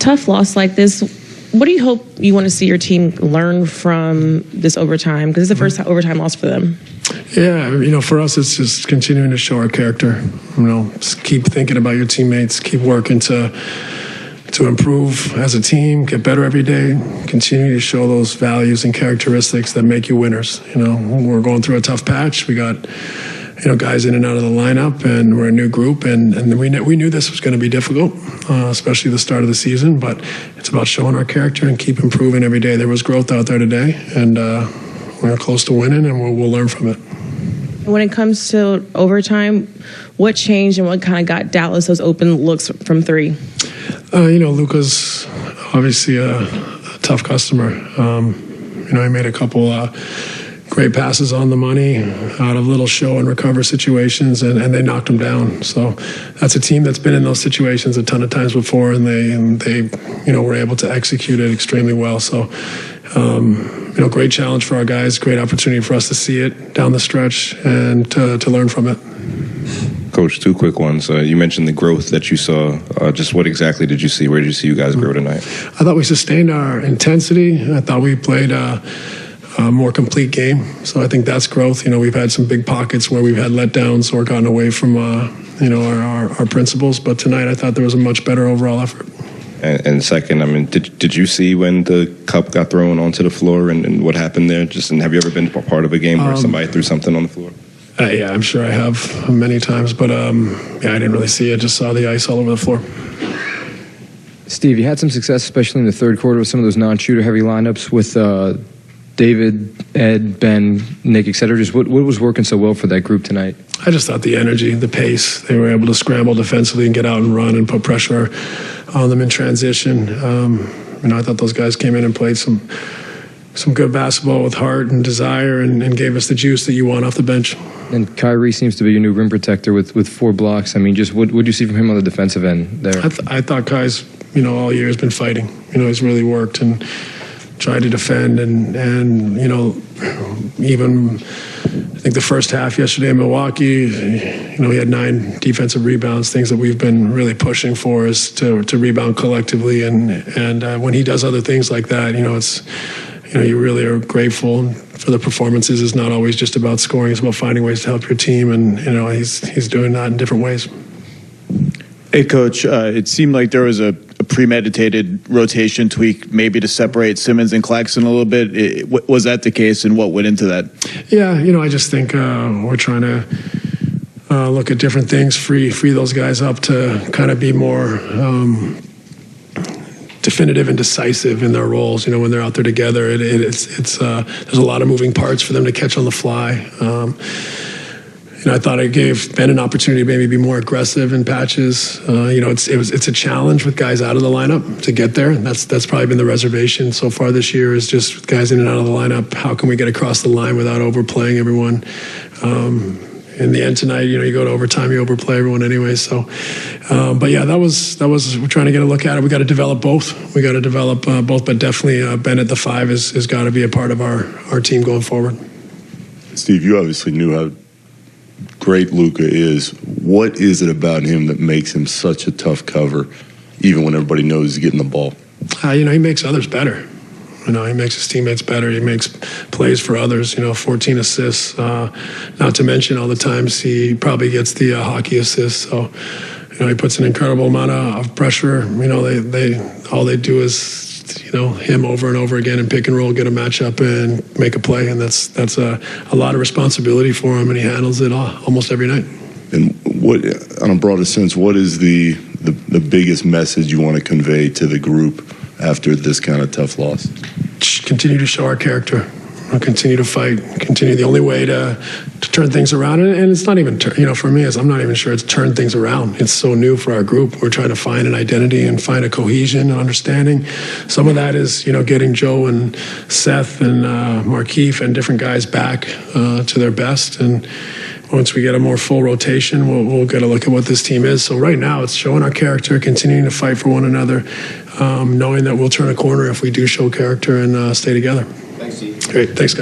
tough loss like this, what do you hope you want to see your team learn from this overtime? Because it's the first overtime loss for them. Yeah, for us, it's just continuing to show our character. Just keep thinking about your teammates, keep working to improve as a team, get better every day, continue to show those values and characteristics that make you winners. We're going through a tough patch. We got guys in and out of the lineup, and we're a new group, and we knew this was going to be difficult, especially the start of the season, but it's about showing our character and keep improving every day. There was growth out there today, and we're close to winning, and we'll learn from it. When it comes to overtime, what changed and what kind of got Dallas those open looks from three? Luka's obviously a tough customer. He made a couple great passes on the money out of little show and recover situations, and they knocked him down. So that's a team that's been in those situations a ton of times before, and they were able to execute it extremely well. So great challenge for our guys, great opportunity for us to see it down the stretch and to learn from it. Coach, two quick ones. You mentioned the growth that you saw. Just what exactly did you see? Where did you see you guys grow tonight? I thought we sustained our intensity. I thought we played a more complete game. So I think that's growth. We've had some big pockets where we've had letdowns or gotten away from our principles. But tonight I thought there was a much better overall effort. And second, did you see when the cup got thrown onto the floor and what happened there? And have you ever been part of a game where somebody threw something on the floor? Yeah, I'm sure I have many times, but I didn't really see it. Just saw the ice all over the floor. Steve, you had some success, especially in the third quarter, with some of those non-shooter heavy lineups with David, Ed, Ben, Nick, etc. Just what was working so well for that group tonight? I just thought the energy, the pace. They were able to scramble defensively and get out and run and put pressure on them in transition. I thought those guys came in and played some good basketball with heart and desire and gave us the juice that you want off the bench. And Kyrie seems to be your new rim protector with 4 blocks. Just what did you see from him on the defensive end there? I thought Kai's, all year has been fighting. He's really worked and tried to defend and even I think the first half yesterday in Milwaukee, he had 9 defensive rebounds. Things that we've been really pushing for is to rebound collectively, and when he does other things like that, it's you really are grateful for the performances. It's not always just about scoring; it's about finding ways to help your team, and he's doing that in different ways. Hey, Coach, it seemed like there was a premeditated rotation tweak, maybe to separate Simmons and Claxton a little bit. Was that the case, and what went into that? Yeah, I just think we're trying to look at different things, free those guys up to kind of be more definitive and decisive in their roles. When they're out there together, there's a lot of moving parts for them to catch on the fly. I thought I gave Ben an opportunity to maybe be more aggressive in patches. It's a challenge with guys out of the lineup to get there. That's probably been the reservation so far this year, is just with guys in and out of the lineup. How can we get across the line without overplaying everyone? In the end tonight, you go to overtime, you overplay everyone anyway. So, but yeah, that was we're trying to get a look at it. We got to develop both. We got to develop both, but definitely Ben at the 5 has got to be a part of our team going forward. Steve, you obviously knew how great Luka is. What is it about him that makes him such a tough cover, even when everybody knows he's getting the ball? He makes others better. He makes his teammates better. He makes plays for others. 14 assists. Not to mention all the times he probably gets the hockey assists. So, he puts an incredible amount of pressure. All they do is him over and over again and pick and roll, get a matchup and make a play, and that's a lot of responsibility for him, and he handles it almost every night. And what, on a broader sense, what is the biggest message you want to convey to the group after this kind of tough loss? Continue to show our character. Continue to fight. Continue. The only way to turn things around, and it's not even for me, I'm not even sure it's turned things around. It's so new for our group. We're trying to find an identity and find a cohesion and understanding. Some of that is getting Joe and Seth and Markeith and different guys back to their best. And once we get a more full rotation, we'll get a look at what this team is. So right now, it's showing our character, continuing to fight for one another, knowing that we'll turn a corner if we do show character and stay together. Thanks, Steve. Great. Thanks, guys.